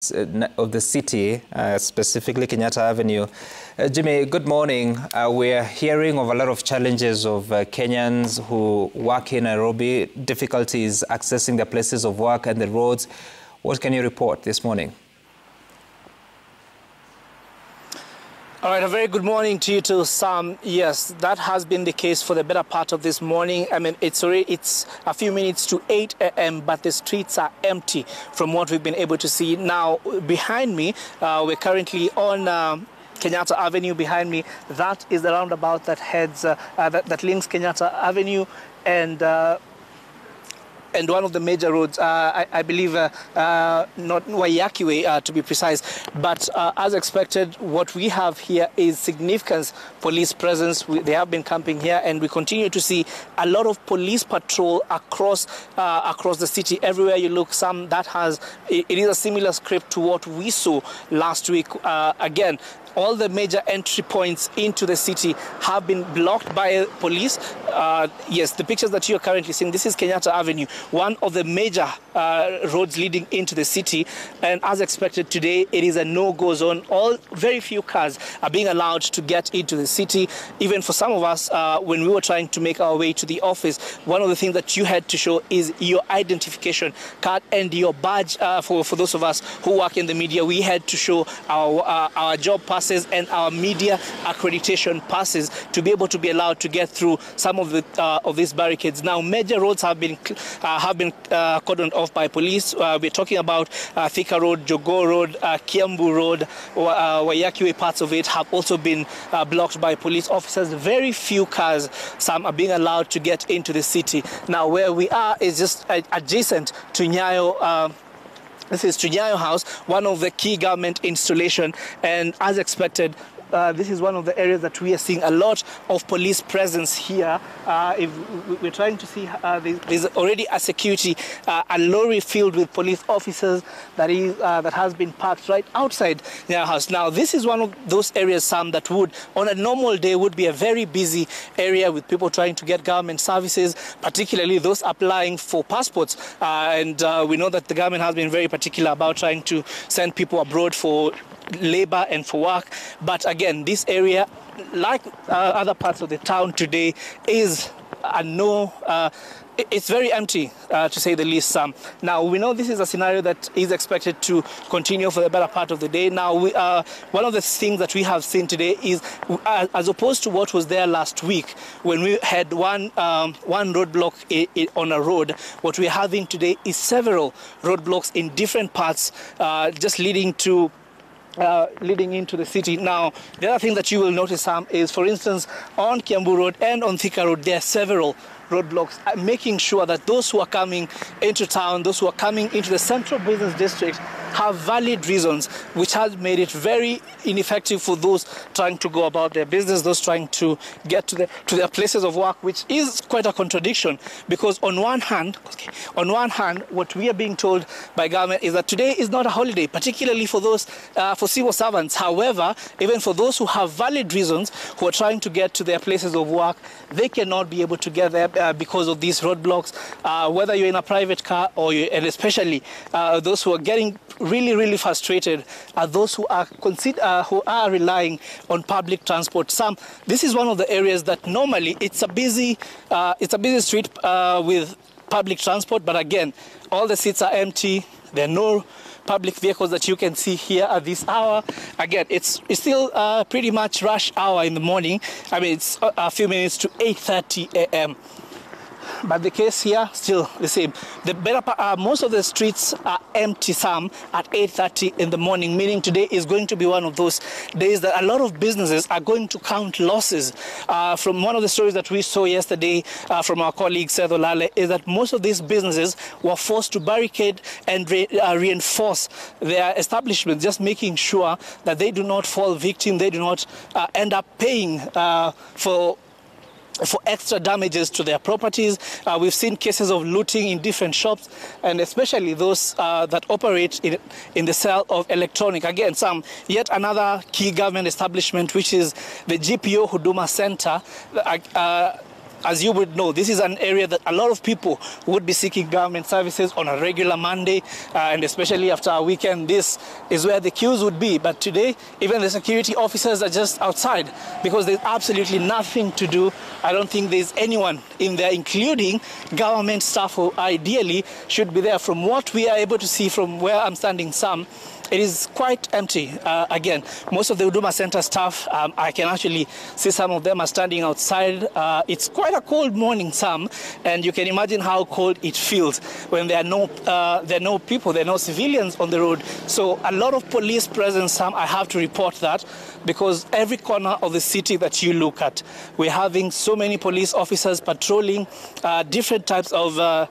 of the city, specifically Kenyatta Avenue. Jimmy, good morning. We're hearing of a lot of challenges of Kenyans who work in Nairobi, difficulties accessing their places of work and the roads. What can you report this morning? All right, a very good morning to you too, Sam. Yes, that has been the case for the better part of this morning. I mean, it's a few minutes to 8 a.m., but the streets are empty from what we've been able to see. Now, behind me, we're currently on Kenyatta Avenue. Behind me, that is the roundabout that heads, that links Kenyatta Avenue and one of the major roads, I believe, not Waiyaki Way to be precise. But as expected, what we have here is significant police presence. They have been camping here, and we continue to see a lot of police patrol across the city. Everywhere you look, it is a similar script to what we saw last week. Again, all the major entry points into the city have been blocked by police. Yes, the pictures that you are currently seeing, this is Kenyatta Avenue, one of the major roads leading into the city. And as expected today, it is a no-go zone. Very few cars are being allowed to get into the city. Even for some of us, when we were trying to make our way to the office, one of the things that you had to show is your identification card and your badge. For those of us who work in the media, we had to show our job passes and our media accreditation passes to be able to be allowed to get through some of these barricades. Now, major roads have been cordoned off by police. We're talking about Thika Road, Jogoo Road, Kiambu Road, Waiyaki Way. Parts of it have also been blocked by police officers. Very few cars, some are being allowed to get into the city. Now, where we are is just adjacent to Nyayo. This is Nyayo House, one of the key government installation, and as expected, this is one of the areas that we are seeing a lot of police presence here. If we're trying to see, there's already a security, a lorry filled with police officers that has been parked right outside their house. Now, this is one of those areas, Sam, that would, on a normal day, would be a very busy area with people trying to get government services, particularly those applying for passports. And we know that the government has been very particular about trying to send people abroad for labor and for work. But again, this area, like other parts of the town today, is it's very empty, to say the least, Sam. Now, we know this is a scenario that is expected to continue for the better part of the day. Now, one of the things that we have seen today is, as opposed to what was there last week, when we had one roadblock on a road, what we're having today is several roadblocks in different parts, just leading into the city. Now, the other thing that you will notice, Sam, is, for instance, on Kiambu Road and on Thika Road, there are several roadblocks, making sure that those who are coming into town, those who are coming into the central business district, have valid reasons, which has made it very ineffective for those trying to go about their business, those trying to get to their places of work, which is quite a contradiction. Because on one hand, what we are being told by government is that today is not a holiday, particularly for those for civil servants. However, even for those who have valid reasons, who are trying to get to their places of work, they cannot be able to get there because of these roadblocks. Whether you're in a private car and especially those who are getting really frustrated are those who are relying on public transport. This is one of the areas that normally it's a busy street with public transport, but again, all the seats are empty. There are no public vehicles that you can see here at this hour. Again, it's still pretty much rush hour in the morning. I mean, it's a few minutes to 8:30 a.m. But the case here, still the same. Most of the streets are empty, Sam, at 8:30 in the morning, meaning today is going to be one of those days that a lot of businesses are going to count losses. From one of the stories that we saw yesterday from our colleague Seth Olale, is that most of these businesses were forced to barricade and reinforce their establishments, just making sure that they do not fall victim, they do not end up paying for extra damages to their properties. We've seen cases of looting in different shops, and especially those that operate in the sale of electronic. Again, yet another key government establishment, which is the GPO Huduma Center. as you would know, this is an area that a lot of people would be seeking government services on a regular Monday, and especially after a weekend, this is where the queues would be. But today, even the security officers are just outside because there's absolutely nothing to do. I don't think there's anyone in there, including government staff who ideally should be there. From what we are able to see from where I'm standing, Sam, it is quite empty. Again, most of the Huduma Center staff, I can actually see some of them are standing outside. It's quite a cold morning, Sam, and you can imagine how cold it feels when there are no people, there are no civilians on the road. So a lot of police presence, Sam, I have to report that, because every corner of the city that you look at, we're having so many police officers patrolling different types of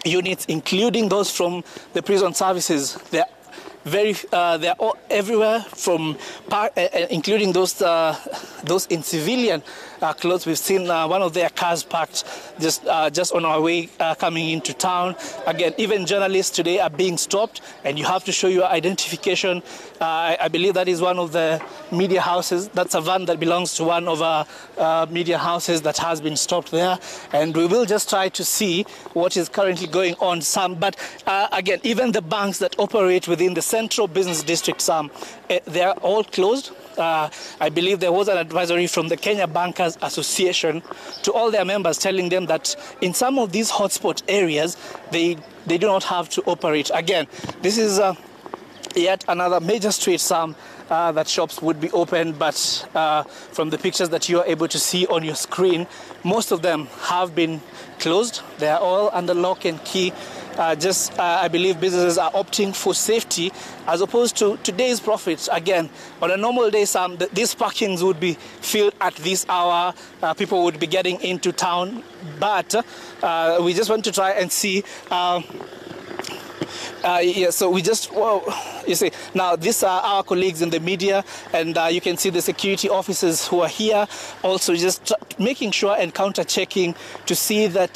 units, including those from the prison services. They're all everywhere, from including those in civilian clothes. We've seen one of their cars parked just on our way coming into town. Again, even journalists today are being stopped, and you have to show your identification. I believe that is one of the media houses. That's a van that belongs to one of our media houses that has been stopped there, and we will just try to see what is currently going on, Sam. But again, even the banks that operate within the Central Business District, Sam, they are all closed. I believe there was an advisory from the Kenya Bankers Association to all their members telling them that in some of these hotspot areas, they do not have to operate. Again, this is yet another major street, Sam, that shops would be open, but from the pictures that you are able to see on your screen, most of them have been closed. They are all under lock and key. I believe businesses are opting for safety as opposed to today's profits. Again, on a normal day, Sam, these parkings would be filled at this hour. People would be getting into town, but we just want to try and see. So we just, you see, now these are our colleagues in the media, and you can see the security officers who are here, also just making sure and counter-checking to see that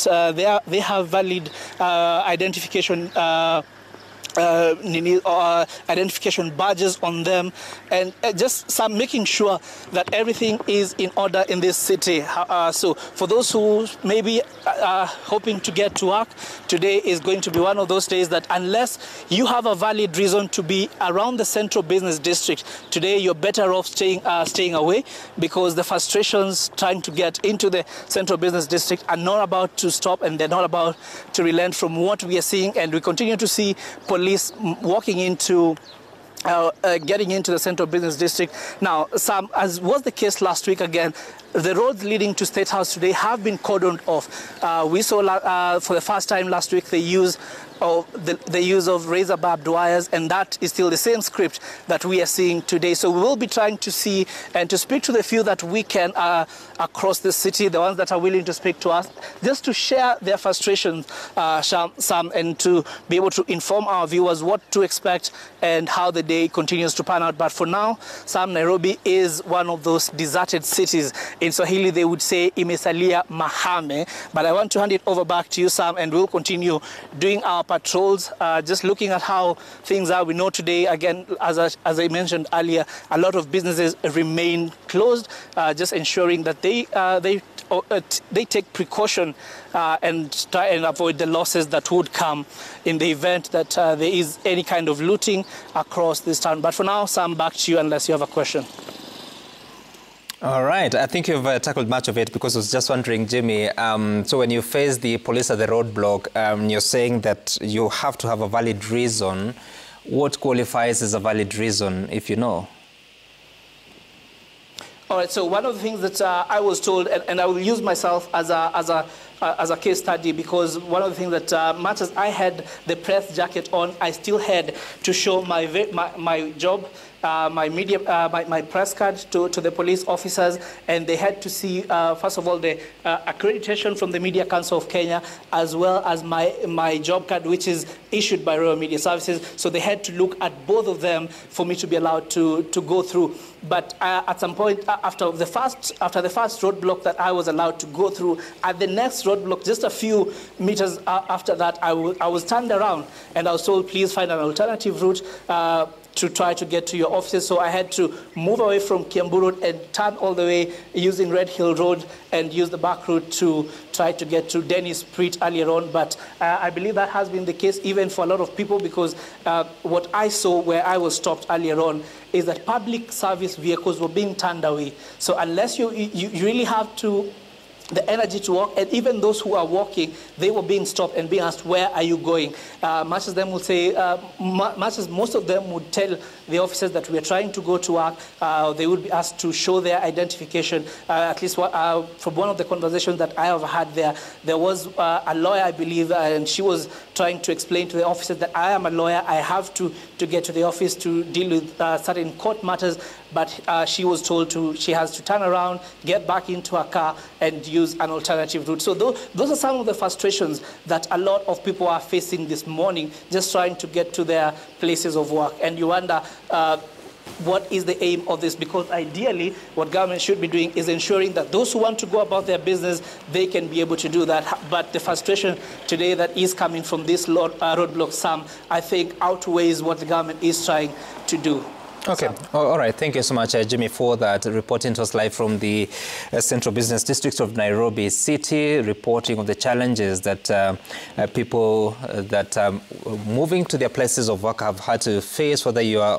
they have valid identification identification badges on them, and just some making sure that everything is in order in this city. So for those who maybe are hoping to get to work, today is going to be one of those days that unless you have a valid reason to be around the Central Business District, today you're better off staying away, because the frustrations trying to get into the Central Business District are not about to stop, and they're not about to relent from what we are seeing. And we continue to see police walking into getting into the Central Business District. Now, Sam, as was the case last week, again, the roads leading to State House today have been cordoned off. We saw for the first time last week the use of razor barbed wires, and that is still the same script that we are seeing today. So we will be trying to see and to speak to the few that we can across the city, the ones that are willing to speak to us, just to share their frustrations, Sam, and to be able to inform our viewers what to expect and how the day continues to pan out. But for now, Sam, Nairobi is one of those deserted cities. In Swahili, they would say imesalia mahame. But I want to hand it over back to you, Sam, and we'll continue doing our patrols, just looking at how things are. We know today, again, as I mentioned earlier, a lot of businesses remain closed, just ensuring that they take precaution and try and avoid the losses that would come in the event that there is any kind of looting across this town. But for now, Sam, back to you unless you have a question. All right. I think you've tackled much of it, because I was just wondering, Jimmy, so when you face the police at the roadblock, you're saying that you have to have a valid reason. What qualifies as a valid reason, if you know? All right, so one of the things that I was told, and I will use myself as a case study, because one of the things that much as I had the press jacket on, I still had to show my job, my press card to the police officers, and they had to see, first of all, the accreditation from the Media Council of Kenya, as well as my job card, which is issued by Royal Media Services. So they had to look at both of them for me to be allowed to go through. But at some point, after the first roadblock that I was allowed to go through, at the next roadblock, just a few meters after that, I was turned around and I was told, please find an alternative route to try to get to your offices. So I had to move away from Kiambu Road and turn all the way using Red Hill Road and use the back route to try to get to Dennis Street earlier on. But I believe that has been the case even for a lot of people, because what I saw where I was stopped earlier on is that public service vehicles were being turned away. So unless you really have the energy to walk, and even those who are walking, they were being stopped and being asked, where are you going? Much as them would say, much as most of them would tell the officers that we are trying to go to work, they would be asked to show their identification. At least from one of the conversations that I have had there was a lawyer, I believe, and she was trying to explain to the officers that I am a lawyer, I have to get to the office to deal with certain court matters, but she was told she has to turn around, get back into her car, and use an alternative route. So those are some of the frustrations that a lot of people are facing this morning, just trying to get to their places of work. And you wonder, what is the aim of this? Because ideally, what government should be doing is ensuring that those who want to go about their business, they can be able to do that. But the frustration today that is coming from this roadblock, Sam, I think outweighs what the government is trying to do. Okay. All right. Thank you so much, Jimmy, for that. Reporting to us live from the Central Business District of Nairobi City, reporting of the challenges that people that moving to their places of work have had to face, whether you are